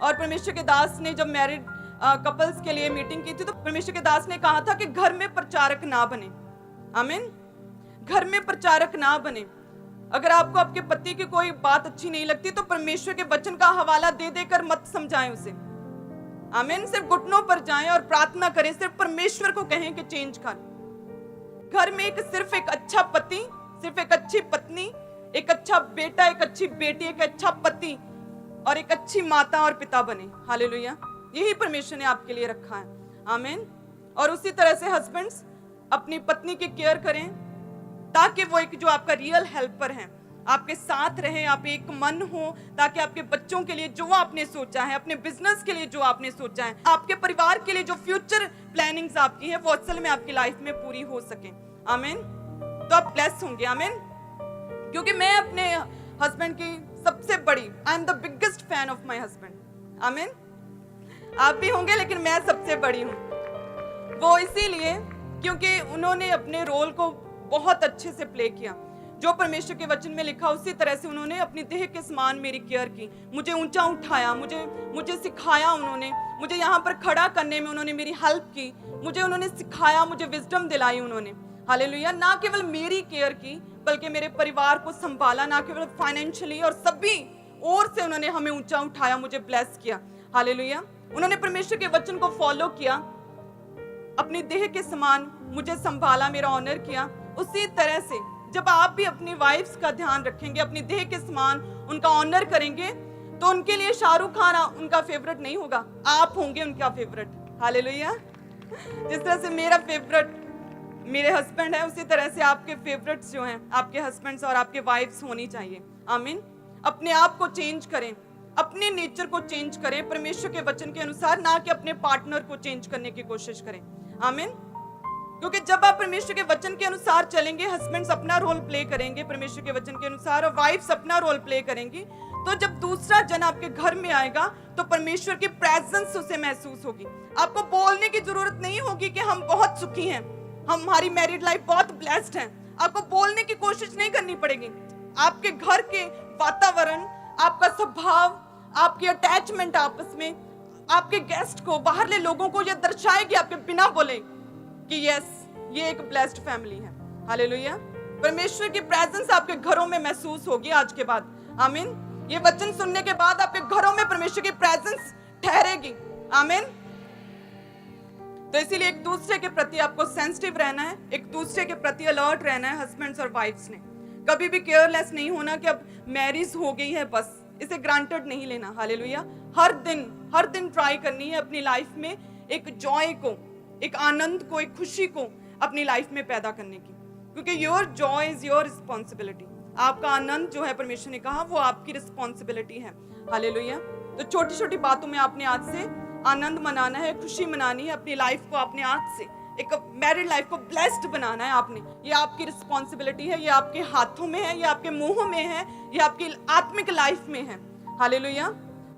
और परमेश्वर के दास ने जब मैरिड कपल्स के लिए मीटिंग की थी तो परमेश्वर के दास ने कहा था कि घर में प्रचारक ना बने। आमीन। घर में प्रचारक ना बने। अगर आपको आपके पति की कोई बात अच्छी नहीं लगती तो परमेश्वर के वचन का हवाला दे देकर मत समझाएं उसे। आमीन। सिर्फ घुटनों पर जाएं और प्रार्थना करें, सिर्फ परमेश्वर को कहें कि चेंज कर। घर में सिर्फ एक अच्छा पति, सिर्फ एक अच्छी पत्नी, एक अच्छा बेटा, एक अच्छी बेटी, एक अच्छा पति और एक अच्छी माता और पिता बने। हालेलुया। यही परमेश्वर ने आपके लिए रखा है। आमीन। और उसी तरह से हस्बैंड्स अपनी पत्नी की केयर करें ताकि वो एक जो आपका रियल हेल्पर है आपके साथ रहे, आप एक मन हो, ताकि आपके बच्चों के लिए जो आपने सोचा है, अपने बिजनेस के लिए जो आपने सोचा है, आपके परिवार के लिए जो फ्यूचर प्लानिंग्स आपकी है वो असल में आपकी लाइफ में पूरी हो सके। आमीन। तो आप ब्लेस होंगे। आमीन। क्योंकि मैं अपने हस्बैंड की सबसे बड़ी, I am the biggest fan of my husband. आमीन। आप भी होंगे, लेकिन मैं सबसे बड़ी हूँ। वो इसीलिए क्योंकि उन्होंने अपने रोल को बहुत अच्छे से प्ले किया। जो परमेश्वर के वचन में लिखा उसी तरह से उन्होंने अपनी देह के समान मेरी केयर की, मुझे ऊंचा उठाया, मुझे सिखाया, उन्होंने मुझे यहाँ पर खड़ा करने में उन्होंने मेरी हेल्प की, मुझे उन्होंने सिखाया, मुझे विजडम दिलाई उन्होंने। हालेलुया। ना केवल मेरी केयर की बल्कि मेरे परिवार को संभाला, ना केवल फाइनेंशियली और सभी ओर से उन्होंने हमें ऊंचा उठाया, मुझे ब्लेस किया। हालेलुया। उन्होंने परमेश्वर के वचन को फॉलो किया, अपनी देह के समान मुझे संभाला, मेरा ऑनर किया। उसी तरह से जब आप भी अपनी वाइफ्स का ध्यान रखेंगे, अपनी देह के समान उनका ऑनर करेंगे, तो उनके लिए शाहरुख खान उनका फेवरेट नहीं होगा, आप होंगे उनका फेवरेट। हालेलुया। जिस तरह से मेरा फेवरेट मेरे हस्बैंड है, उसी तरह से आपके फेवरेट्स जो हैं आपके हस्बैंड्स और आपके वाइफ्स होनी चाहिए। आमीन। अपने आप को चेंज करें, अपने नेचर को चेंज करें परमेश्वर के वचन के अनुसार, ना कि अपने पार्टनर को चेंज करने की कोशिश करें। आमीन। क्योंकि जब आप परमेश्वर के वचन के अनुसार चलेंगे, हस्बैंड्स अपना रोल प्ले करेंगे परमेश्वर के वचन के अनुसार और वाइफ्स अपना रोल प्ले करेंगी, तो जब दूसरा जन आपके घर में आएगा तो परमेश्वर की प्रेजेंस उसे महसूस होगी। आपको बोलने की जरूरत नहीं होगी कि हम बहुत सुखी हैं, हमारी मैरिड लाइफ बहुत ब्लेस्ड है। आपको बोलने की कोशिश नहीं करनी पड़ेगी। आपके घर के वातावरण, आपका स्वभाव, आपकी अटैचमेंट आपस में आपके गेस्ट को, बाहरले लोगों को यह दर्शाएगी आपके बिना बोले कि यस, ये एक ब्लेस्ड फैमिली है। हालेलुया। परमेश्वर की प्रेजेंस आपके घरों में महसूस होगी आज के बाद। आमीन। ये वचन सुनने के बाद आपके घरों में परमेश्वर की प्रेजेंस ठहरेगी। आमीन। तो इसीलिए एक दूसरे के प्रति आपको सेंसिटिव रहना है, एक दूसरे के प्रति अलर्ट रहना है। हस्बैंड्स और वाइफ्स ने कभी भी केयरलेस नहीं होना कि अब मैरिज हो गई है बस, इसे ग्रांटेड नहीं लेना। हालेलुया। हर दिन ट्राई करनी है अपनी लाइफ में एक जॉय को, एक आनंद को, एक खुशी को अपनी लाइफ में पैदा करने की, क्योंकि your Joy is your responsibility. आपका आनंद जो है परमेश्वर ने कहा वो आपकी रिस्पॉन्सिबिलिटी है। हालेलुया। तो छोटी छोटी बातों में आपने आज से आनंद मनाना है, खुशी मनानी है। अपनी लाइफ को आपने आज से एक मैरिड लाइफ को ब्लेस्ड बनाना है आपने। ये आपकी रिस्पॉन्सिबिलिटी है, ये आपके हाथों में है, ये आपके मुंहों में है, ये आपकी आत्मिक लाइफ में है। हालेलुया।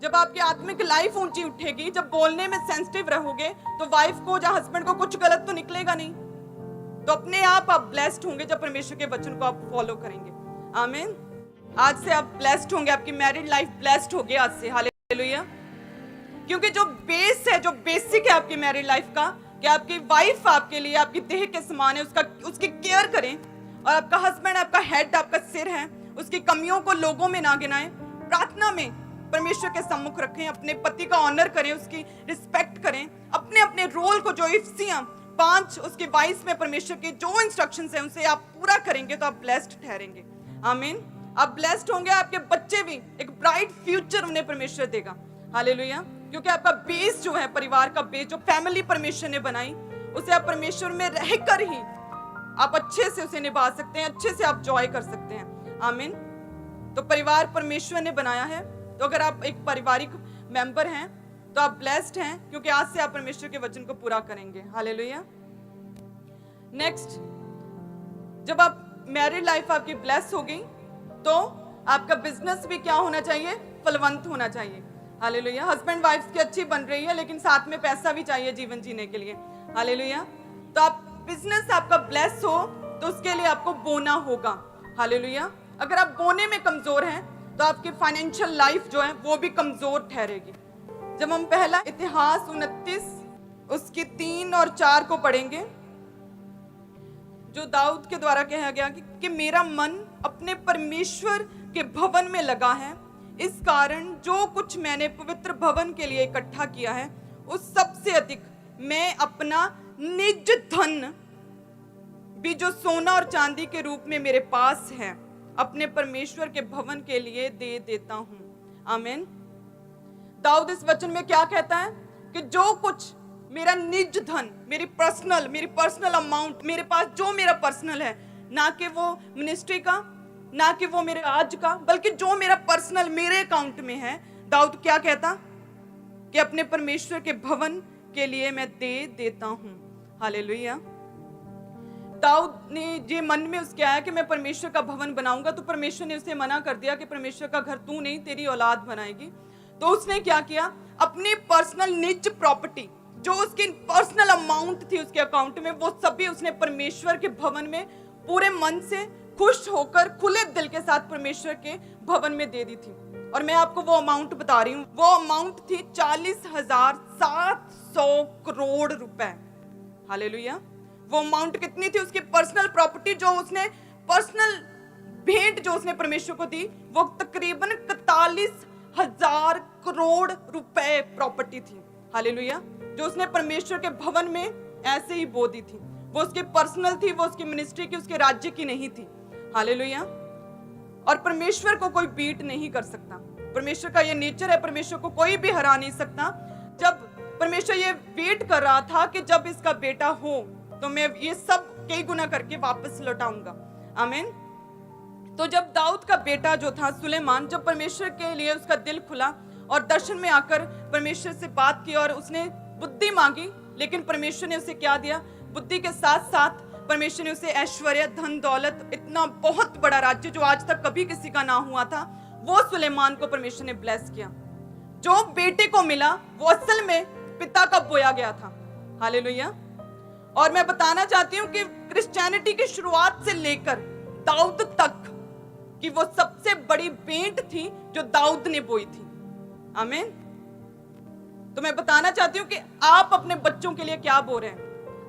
जब आपकी आत्मिक लाइफ ऊंची उठेगी, जब बोलने में सेंसिटिव रहोगे, तो वाइफ को या हस्बैंड को कुछ गलत तो निकलेगा नहीं, तो अपने आप ब्लेस्ड होंगे जब परमेश्वर के वचन को आप फॉलो करेंगे। आमीन। आज से आप ब्लेस्ड होंगे, आपकी मैरिड लाइफ ब्लेस्ड होगी आज से। हालेलुया। क्योंकि जो बेस है, जो बेसिक है आपकी मैरिड लाइफ का, कि आपकी वाइफ आपके लिए आपकी देह के समान है, उसकी केयर करें, और आपका हस्बैंड आपका हेड, आपका सिर है, उसकी कमियों को लोगों में ना गिनाएं, प्रार्थना में परमेश्वर के सम्मुख रखें, अपने पति का ऑनर करें, उसकी रिस्पेक्ट करें, अपने अपने रोल को, जो इफ्सियां 5 उसके 22 में परमेश्वर के जो इंस्ट्रक्शंस हैं उनसे आप पूरा करेंगे तो आप ब्लेस्ड ठहरेंगे। आमीन। आप ब्लेस्ड होंगे, आपके बच्चे भी एक ब्राइट फ्यूचर उन्हें परमेश्वर देगा। हालेलुया। क्योंकि आपका बेस जो है, परिवार का बेस, जो फैमिली परमेश्वर ने बनाई, उसे आप परमेश्वर में रहकर ही आप अच्छे से उसे निभा सकते हैं, अच्छे से आप जॉय कर सकते हैं। आमीन। तो परिवार परमेश्वर ने बनाया है, तो अगर आप एक पारिवारिक मेंबर हैं तो आप ब्लेस्ड हैं, क्योंकि आज से आप परमेश्वर के वचन को पूरा करेंगे। हालेलुया। नेक्स्ट, जब आप मैरिड लाइफ आपकी ब्लेस हो गई तो आपका बिजनेस भी क्या होना चाहिए? फलवंत होना चाहिए। हालेलुया। हस्बैंड वाइफ की अच्छी बन रही है, लेकिन साथ में पैसा भी चाहिए जीवन जीने के लिए। हालेलुया। तो आप बिजनेस आपका ब्लेस हो तो उसके लिए आपको बोना होगा। हालेलुया। अगर आप बोने में कमजोर हैं तो आपकी फाइनेंशियल लाइफ जो है वो भी कमजोर ठहरेगी। जब हम पहला इतिहास 29 उसके 3 और 4 को पढ़ेंगे, जो दाऊद के द्वारा कहा गया कि मेरा मन अपने परमेश्वर के भवन में लगा है, इस कारण जो कुछ मैंने पवित्र भवन के लिए इकट्ठा किया है उस सबसे अधिक मैं अपना निज धन भी जो सोना और चांदी के रूप में मेरे पास है अपने परमेश्वर के भवन के लिए दे देता हूं। आमीन। दाऊद इस वचन में क्या कहता है कि जो कुछ मेरा निज धन, मेरी पर्सनल अमाउंट, मेरे पास जो मेरा पर्सनल है, ना कि वो मिनिस्ट्री का, ना कि वो मेरे आज का, बल्कि जो मेरा पर्सनल मेरे अकाउंट में है, दाऊद क्या कहता कि अपने परमेश्वर के भवन के लिए मैं दे देता हूं। हालेलुया। दाऊद ने ये मन में उसके आया कि मैं परमेश्वर का भवन बनाऊंगा, तो परमेश्वर ने उसे मना कर दिया कि परमेश्वर का घर तू नहीं, तेरी औलाद बनाएगी। तो उसने क्या किया, अपनी पर्सनल निज प्रॉपर्टी, जो उसकी पर्सनल अमाउंट थी उसके अकाउंट में, वो सभी उसने परमेश्वर के भवन में पूरे मन से खुश होकर खुले दिल के साथ परमेश्वर के भवन में दे दी थी। और मैं आपको वो अमाउंट बता रही हूँ, वो अमाउंट थी 40,700 करोड़ रुपए। हालेलुया। वो अमाउंट कितनी थी, उसकी पर्सनल प्रॉपर्टी, जो उसने पर्सनल भेंट जो उसने परमेश्वर को दी, वो तकरीबन 41,000 करोड़ रुपए प्रॉपर्टी थी। हालेलुया। जो उसने परमेश्वर के भवन में ऐसे ही बो दी थी। वो उसकी पर्सनल थी, वो उसकी मिनिस्ट्री की, उसके राज्य की नहीं थी। हालेलुया। और परमेश्वर को कोई बीट नहीं कर सकता। परमेश्वर का ये नेचर है, परमेश्वर को कोई भी हरा नहीं सकता। जब परमेश्वर ये वेट कर रहा था कि जब इसका बेटा हो तो मैं ये सब कई गुना करके वापस लौटाऊंगा। आमीन। तो जब दाऊद का बेटा जो था सुलेमान, जब परमेश्वर के लिए उसका दिल खुला और दर्शन में आकर परमेश्वर से बात की और उसने बुद्धि मांगी, लेकिन परमेश्वर ने उसे क्या दिया, बुद्धि के साथ साथ परमेश्वर ने उसे ऐश्वर्य, धन दौलत, इतना बहुत बड़ा राज्य जो आज तक कभी किसी का ना हुआ था, वो सुलेमान को परमेश्वर ने ब्लेस किया। जो बेटे को मिला वो असल में पिता का बोया गया था। हालेलुया। और मैं बताना चाहती हूं कि क्रिश्चियनिटी की शुरुआत से लेकर दाऊद तक कि वो सबसे बड़ी भेंट थी जो दाऊद ने बोई थी। आमीन। तो मैं बताना चाहती हूं कि आप अपने बच्चों के लिए क्या बो रहे हैं,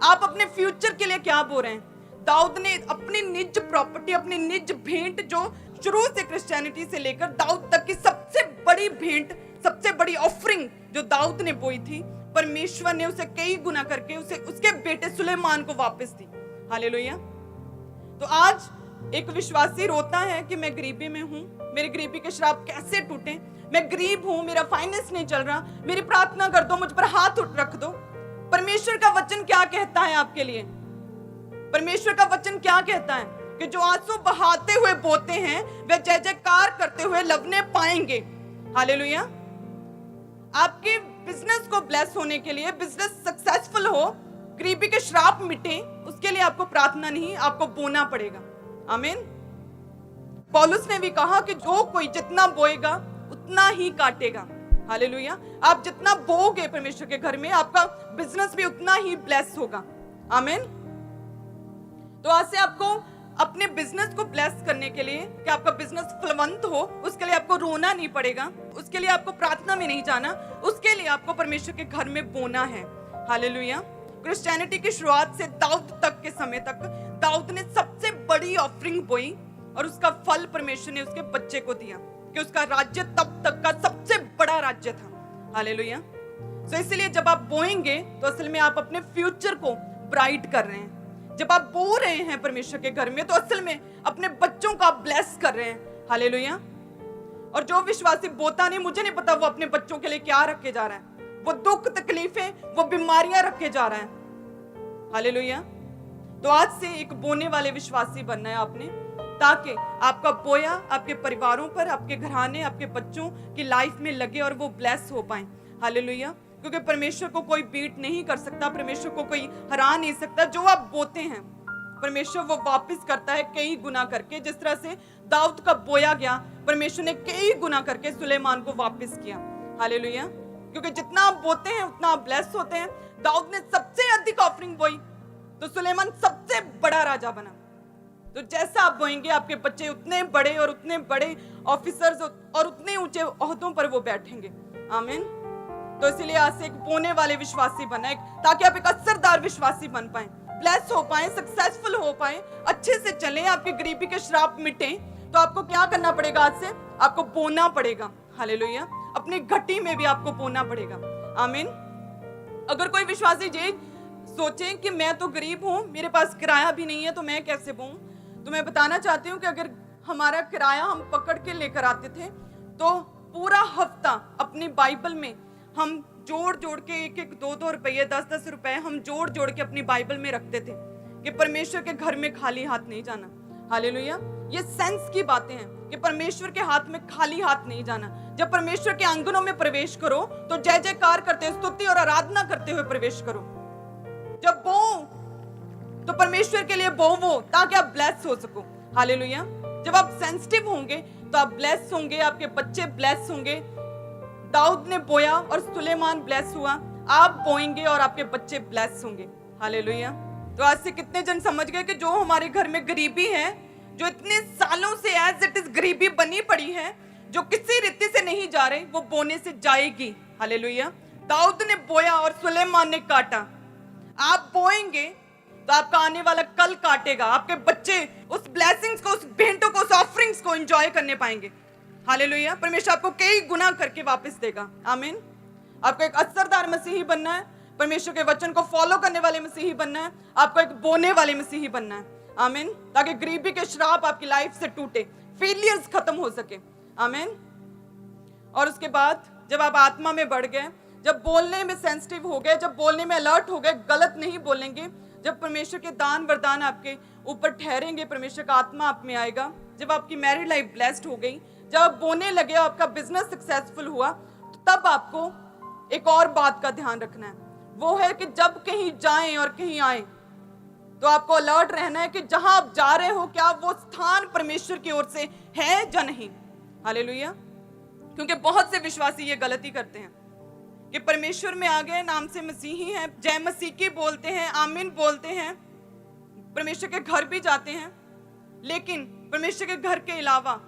आप अपने फ्यूचर के लिए क्या बो रहे हैं। दाऊद ने अपनी निज प्रॉपर्टी, अपनी निज भेंट, जो शुरू से क्रिश्चियनिटी से लेकर दाऊद तक की सबसे बड़ी भेंट, सबसे बड़ी ऑफरिंग जो दाऊद ने बोई थी, परमेश्वर ने उसे कई गुना करके उसे उसके बेटे सुलेमान को वापस दी। हालेलुया। तो आज एक विश्वासी रोता है कि मैं गरीबी में हूं, मेरी गरीबी के श्राप कैसे टूटे, मैं गरीब हूं, मेरा फाइनेंस नहीं चल रहा, मेरी प्रार्थना कर दो, मुझ पर हाथ रख दो। परमेश्वर का वचन क्या कहता है आपके लिए? परमेश्वर का वचन क्या कहता है कि जो आंसू बहाते हुए बोते हैं वे जय जयकार करते हुए लवने पाएंगे। हालेलुया। आपके बिजनेस को ब्लेस होने के लिए, बिजनेस सक्सेसफुल हो, गरीबी के श्राप मिटे, उसके लिए आपको प्रार्थना नहीं, आपको बोना पड़ेगा। आमीन। पौलुस ने भी कहा कि जो कोई जितना बोएगा उतना ही काटेगा। हालेलुया। आप जितना बोओगे परमेश्वर के घर में, आपका बिजनेस भी उतना ही ब्लेस होगा। आमीन। तो आज से आपको अपने बिजनेस को ब्लेस करने के लिए, कि आपका बिजनेस फलवंत हो, उसके लिए आपको रोना नहीं पड़ेगा, उसके लिए आपको प्रार्थना में नहीं जाना, उसके लिए आपको परमेश्वर के घर में बोना है। हालेलुया। क्रिश्चियनिटी की शुरुआत से दाऊद तक के समय तक दाऊद ने सबसे बड़ी ऑफरिंग बोई और उसका फल परमेश्वर ने उसके बच्चे को दिया, कि उसका राज्य तब तक का सबसे बड़ा राज्य था। हालेलुया। तो इसलिए जब आप बोएंगे तो असल में आप अपने फ्यूचर को ब्राइट कर रहे हैं। जब आप बो रहे हैं परमेश्वर के घर में तो असल में अपने बच्चों को आप ब्लेस कर रहे हैं। हालेलुया। और जो विश्वासी बोता नहीं, मुझे नहीं पता वो अपने बच्चों के लिए क्या रख के जा रहा है, वो दुख तकलीफें, वो बीमारियां रख के जा रहा है। हालेलुया। तो आज से एक बोने वाले विश्वासी बनना है आपने, ताकि आपका बोया आपके परिवारों पर, आपके घराने, आपके बच्चों की लाइफ में लगे और वो ब्लेस हो पाए। हालेलुया। क्योंकि परमेश्वर को कोई बीट नहीं कर सकता, परमेश्वर को कोई हरा नहीं सकता। जो आप बोते हैं परमेश्वर वो वापस करता है कई गुना करके। जिस तरह से दाऊद का बोया गया, परमेश्वर ने कई गुना करके सुलेमान को वापस किया। हालेलुया। क्योंकि जितना आप बोते हैं उतना आप ब्लेस होते हैं। दाऊद ने सबसे अधिक ऑफरिंग बोई तो सुलेमान सबसे बड़ा राजा बना। तो जैसा आप बोएंगे आपके बच्चे उतने बड़े और उतने बड़े ऑफिसर्स और उतने ऊंचे ओहदों पर वो बैठेंगे। आमीन। तो इसीलिए आज से एक बोने वाले विश्वासी बने, ताकि आप एक असरदार विश्वासी बन पाए, ब्लेस हो पाए, सक्सेसफुल हो पाए, अच्छे से चलें, आपकी गरीबी के श्राप मिटे। तो आपको क्या करना पड़ेगा? आज से आपको बोना पड़ेगा। हालेलुया। अपनी घटी में भी आपको बोना पड़ेगा। आमीन। अगर कोई विश्वासी ये सोचे कि मैं तो गरीब हूं, मेरे पास किराया भी नहीं है, तो मैं कैसे बोऊं, तो मैं बताना चाहती हूँ कि अगर हमारा किराया हम पकड़ के लेकर आते थे, तो पूरा हफ्ता अपनी बाइबल में हम जोड़ जोड़ के 1-1, 2-2 रुपये, 10-10 रुपए हम जोड़ जोड़ के अपनी बाइबल में रखते थे कि परमेश्वर के घर में खाली हाथ नहीं जाना। हालेलुया। ये सेंस की बातें हैं कि परमेश्वर के हाथ में खाली हाथ नहीं जाना। जब परमेश्वर के आंगनों में प्रवेश करो तो जय जयकार करते हुए, स्तुति और आराधना करते हुए प्रवेश करो। जब बो तो परमेश्वर के लिए बोवो, ताकि आप ब्लेस हो सको। हालेलुया। जब आप सेंसिटिव होंगे तो आप ब्लेस होंगे, आपके बच्चे ब्लेस होंगे। दाऊद ने बोया और सुलेमान ब्लेस हुआ, आप बोएंगे और आपके बच्चे ब्लेस होंगे। हालेलुया। तो आज से कितने जन समझ गए कि जो हमारे घर में गरीबी है, जो इतने सालों से एज इट इज गरीबी बनी पड़ी है, जो किसी रीति से नहीं जा रही, वो बोने से जाएगी। हालेलुया। दाऊद ने बोया और सुलेमान ने काटा। आप बोएंगे तो आपका आने वाला कल काटेगा। आपके बच्चे उस ब्लेसिंग्स को, उस भेंटों को, उस ऑफरिंग्स को एंजॉय करने पाएंगे। हालेलुया। परमेश्वर आपको कई गुना करके वापस देगा। आमीन। आपको एक असरदार मसीही बनना है, परमेश्वर के वचन को फॉलो करने वाले मसीही बनना है, आपको एक बोने वाले मसीही बनना है। आमीन। ताकि गरीबी के श्राप आपकी लाइफ से टूटे, फेलियर्स खत्म हो सके। आमीन। और उसके बाद जब आप आत्मा में बढ़ गए, जब बोलने में सेंसिटिव हो गए, जब बोलने में अलर्ट हो गए, गलत नहीं बोलेंगे, जब परमेश्वर के दान वरदान आपके ऊपर ठहरेंगे, परमेश्वर का आत्मा आप में आएगा, जब आपकी मैरिड लाइफ ब्लेस्ड हो गई, जब आप बोने लगे, आपका बिजनेस सक्सेसफुल हुआ, तो तब आपको एक और बात का ध्यान रखना है। वो है कि जब कहीं जाएं और कहीं आए तो आपको अलर्ट रहना है कि जहां आप जा रहे हो, क्या वो स्थान परमेश्वर की ओर से है या नहीं। हालेलुया। क्योंकि बहुत से विश्वासी ये गलती करते हैं कि परमेश्वर में आ गए, नाम से मसीही हैं, जय मसीह की बोलते हैं, आमीन बोलते हैं, परमेश्वर के घर भी जाते हैं, लेकिन परमेश्वर के घर के अलावा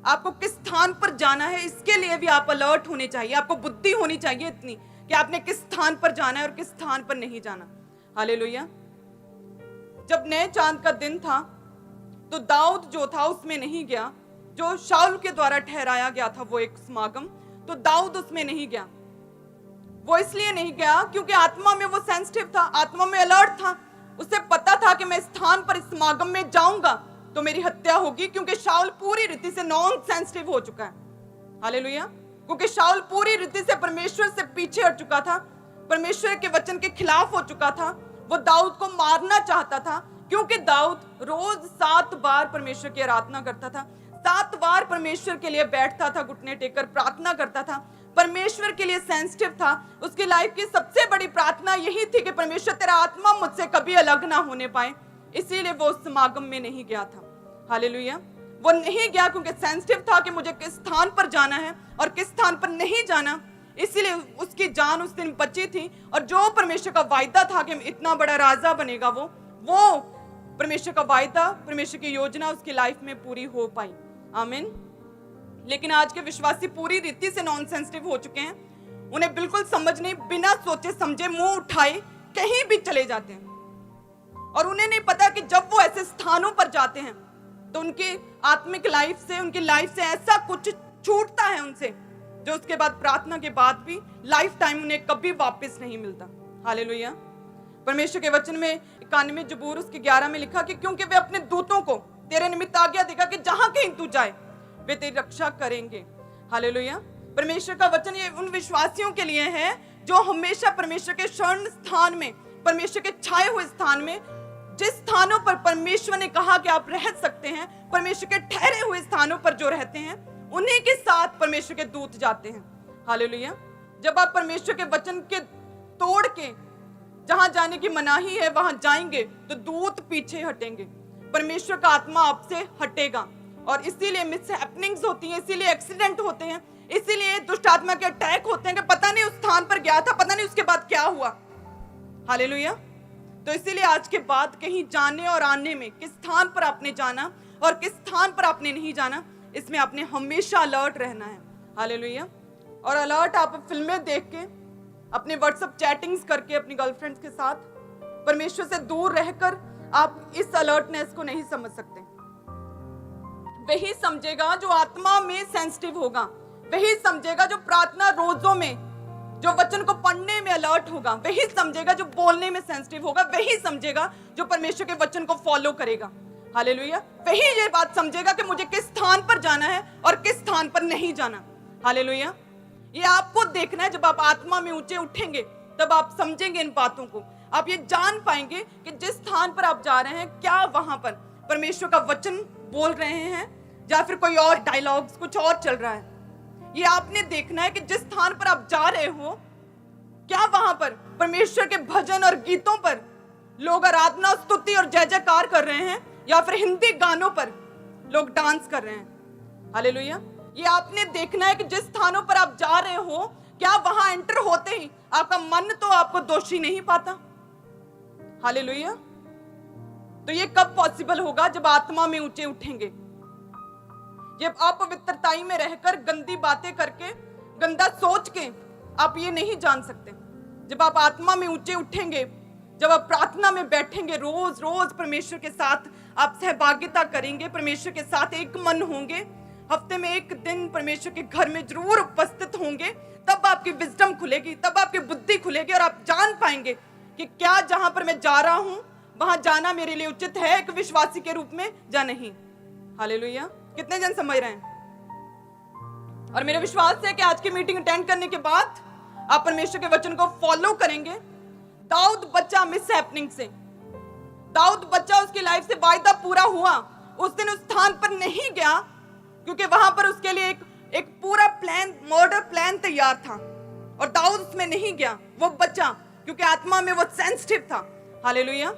आपको किस स्थान पर जाना है, इसके लिए भी आप अलर्ट होने चाहिए। आपको बुद्धि होनी चाहिए इतनी कि आपने किस स्थान पर जाना है और किस स्थान पर नहीं जाना। हालेलुया। जब नए चांद का दिन था तो दाऊद जो था उसमें नहीं गया, जो शाऊल के द्वारा ठहराया गया था वो एक समागम, तो दाऊद उसमें नहीं गया। वो इसलिए नहीं गया क्योंकि आत्मा में वो सेंसिटिव था, आत्मा में अलर्ट था। उसे पता था कि मैं स्थान पर इस समागम में जाऊंगा तो मेरी हत्या होगी, क्योंकि शाऊल पूरी रीति से नॉन सेंसिटिव हो चुका है। हालेलुया। क्योंकि शाऊल पूरी रीति से परमेश्वर से पीछे हट चुका था, परमेश्वर के वचन के खिलाफ हो चुका था। वो दाऊद को मारना चाहता था, क्योंकि दाऊद रोज 7 बार परमेश्वर की आराधना करता था, 7 बार परमेश्वर के लिए बैठता था, घुटने टेककर प्रार्थना करता था, परमेश्वर के लिए सेंसिटिव था। उसकी लाइफ की सबसे बड़ी प्रार्थना यही थी कि परमेश्वर तेरा आत्मा मुझसे कभी अलग ना होने पाए। इसीलिए वो उस समागम में नहीं गया था। हालेलुया। वो नहीं गया क्योंकि सेंसिटिव था कि मुझे किस स्थान पर जाना है और किस स्थान पर नहीं जाना। इसीलिए उसकी जान उस दिन बची थी, और जो परमेश्वर का वायदा था कि इतना बड़ा राजा बनेगा, वो परमेश्वर का वायदा, परमेश्वर की योजना उसकी लाइफ में पूरी हो पाई। आमीन। लेकिन आज के विश्वासी पूरी रीति से नॉन सेंसिटिव हो चुके हैं। उन्हें बिल्कुल समझ नहीं, बिना सोचे समझे मुंह उठाए कहीं भी चले जाते हैं, और उन्हें नहीं पता कि जब वो ऐसे स्थानों पर जाते हैं तो उनकी आत्मिक लाइफ से, उनकी लाइफ से ऐसा कुछ छूटता है उनसे, जो उसके बाद प्रार्थना के बाद भी लाइफ टाइम उन्हें कभी वापस नहीं मिलता। हालेलुया। परमेश्वर के वचन में 91 जबूर उसके 11 में लिखा कि क्योंकि वे अपने दूतों को तेरे निमित्त आज्ञा देगा कि जहां कहीं तू जाए वे तेरी रक्षा करेंगे। हालेलुया। परमेश्वर का वचन ये उन विश्वासियों के लिए है जो हमेशा परमेश्वर के शरण स्थान में, परमेश्वर के छाए हुए स्थान में, जिस स्थानों पर परमेश्वर ने कहा कि आप रह सकते हैं, परमेश्वर के ठहरे हुए स्थानों पर जो रहते हैं, उन्हीं के साथ परमेश्वर के दूत जाते हैं। हालेलुया। जब आप परमेश्वर के वचन के तोड़ के जहां जाने की मनाही है वहां जाएंगे तो दूत पीछे हटेंगे, परमेश्वर का आत्मा आपसे हटेगा। और इसीलिए मिस हैपनिंग्स होती हैं, इसीलिए एक्सीडेंट होते हैं, इसीलिए दुष्ट आत्मा के अटैक होते हैं कि पता नहीं उस स्थान पर गया था, पता नहीं उसके बाद क्या हुआ। हालेलुया। तो इसीलिए आज के बाद कहीं जाने और आने में किस स्थान पर आपने जाना और किस स्थान पर आपने नहीं जाना, इसमें आपने हमेशा अलर्ट रहना है। हालेलुया। और अलर्ट आप फिल्में देख के अपने व्हाट्सएप चैटिंग्स करके अपनी गर्लफ्रेंड्स के साथ परमेश्वर से दूर रहकर आप इस अलर्टनेस को नहीं समझ सकते। वही समझेगा जो आत्मा में सेंसिटिव होगा, वही समझेगा जो प्रार्थना रोजों में, जो वचन को पढ़ने में अलर्ट होगा, वही समझेगा जो बोलने में सेंसिटिव होगा, वही समझेगा जो परमेश्वर के वचन को फॉलो करेगा। हालेलुया। वही ये बात समझेगा कि मुझे किस स्थान पर जाना है और किस स्थान पर नहीं जाना। हालेलुया। ये आपको देखना है। जब आप आत्मा में ऊंचे उठेंगे तब आप समझेंगे इन बातों को। आप ये जान पाएंगे कि जिस स्थान पर आप जा रहे हैं क्या वहां पर परमेश्वर का वचन बोल रहे हैं या फिर कोई और डायलॉग्स कुछ और चल रहा है। ये आपने देखना है कि जिस स्थान पर आप जा रहे हो क्या वहां पर परमेश्वर के भजन और गीतों पर लोग आराधना, स्तुति और जय जयकार कर रहे हैं या फिर हिंदी गानों पर लोग डांस कर रहे हैं। हालेलुया। ये आपने देखना है कि जिस स्थानों पर आप जा रहे हो क्या वहां एंटर होते ही आपका मन तो आपको दोषी नहीं पाता। हालेलुया। तो ये कब पॉसिबल होगा? जब आत्मा में ऊंचे उठेंगे, जब अपवित्रताई में रहकर गंदी बातें करके, गंदा सोच के आप ये नहीं जान सकते। जब आप आत्मा में ऊंचे उठेंगे, जब आप प्रार्थना में बैठेंगे, रोज रोज परमेश्वर के साथ आप सहभागिता करेंगे, परमेश्वर के साथ एक मन होंगे, हफ्ते में एक दिन परमेश्वर के घर में जरूर उपस्थित होंगे, तब आपकी विजडम खुलेगी, तब आपकी बुद्धि खुलेगी और आप जान पाएंगे कि क्या जहां पर मैं जा रहा हूं वहां जाना मेरे लिए उचित है एक विश्वासी के रूप में या नहीं। हालेलुया। कितने जन समझ रहे हैं? और मेरा विश्वास है कि आज की मीटिंग अटेंड करने के बाद आप परमेश्वर के वचन को फॉलो करेंगे। दाऊद बच्चा मिस हैपनिंग से, दाऊद बच्चा उसकी लाइफ से वायदा पूरा हुआ, उस दिन उस स्थान पर नहीं गया क्योंकि वहां पर उसके लिए एक पूरा प्लान, मर्डर प्लान तैयार था और दाऊद उसमें नहीं गया। वो बच्चा क्योंकि आत्मा में वो सेंसिटिव था। हालेलुया।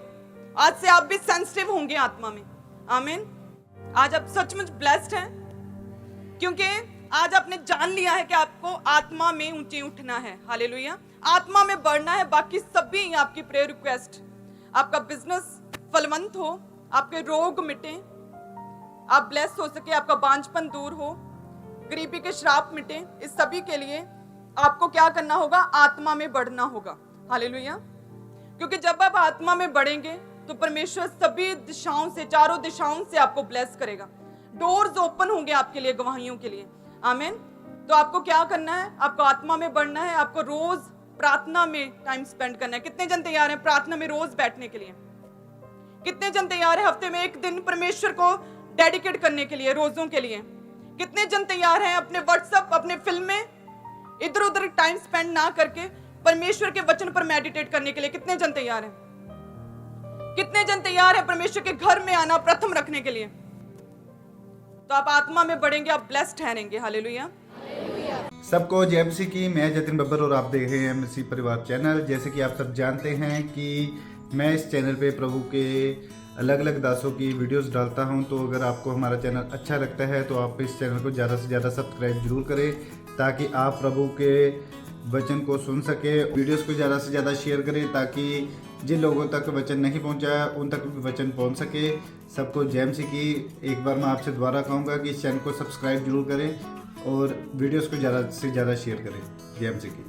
आज से आप भी सेंसिटिव होंगे आत्मा में। आमीन। आज आप सचमुच ब्लेस्ड हैं क्योंकि आज आपने जान लिया है कि आपको आत्मा में ऊंचे उठना है। हालेलुया। आत्मा में बढ़ना है। बाकी सभी आपकी प्रेयर रिक्वेस्ट, आपका बिजनेस फलवंत हो, आपके रोग मिटे, आप ब्लेस हो सके, आपका बांझपन दूर हो, गरीबी के श्राप मिटे, इस सभी के लिए आपको क्या करना होगा? आत्मा में बढ़ना होगा। हालेलुया। क्योंकि जब आप आत्मा में बढ़ेंगे तो परमेश्वर सभी दिशाओं से, चारों दिशाओं से आपको ब्लेस करेगा। डोर्स ओपन होंगे आपके लिए, गवाहियों के लिए। आमीन। तो आपको क्या करना है? आपको आत्मा में बढ़ना है। आपको रोज प्रार्थना में टाइम स्पेंड करना है। कितने जन तैयार हैं प्रार्थना में रोज बैठने के लिए? कितने जन तैयार हैं हफ्ते में एक दिन परमेश्वर को डेडिकेट करने के लिए, रोजों के लिए? कितने जन तैयार हैं अपने व्हाट्सएप, अपने फिल्में इधर उधर टाइम स्पेंड ना करके परमेश्वर के वचन पर मेडिटेट करने के लिए? कितने जन तैयार हैं? कितने जन तैयार हैं परमेश्वर के घर में आना प्रथम रखने के लिए? तो आप आत्मा में बढ़ेंगे, आप ब्लेस्ड ठहरेंगे। हालेलुया। सबको जय मसीह की। मैं जतिन बब्बर और आप देख रहे हैं मसीह परिवार चैनल। जैसे कि आप सब जानते हैं कि मैं इस चैनल पे प्रभु के अलग अलग दासों की वीडियोस डालता हूं। तो अगर आपको हमारा चैनल अच्छा लगता है तो आप इस चैनल को ज़्यादा से ज़्यादा सब्सक्राइब जरूर करें ताकि आप प्रभु के वचन को सुन सके। वीडियोस को ज़्यादा से ज़्यादा शेयर करें ताकि जिन लोगों तक वचन नहीं पहुंचा उन तक भी वचन पहुंच सके। सबको जय मसीह की। एक बार मैं आपसे दोबारा कहूँगा कि इस चैनल को सब्सक्राइब जरूर करें और वीडियोस को ज़्यादा से ज़्यादा शेयर करें। जय मसीह की।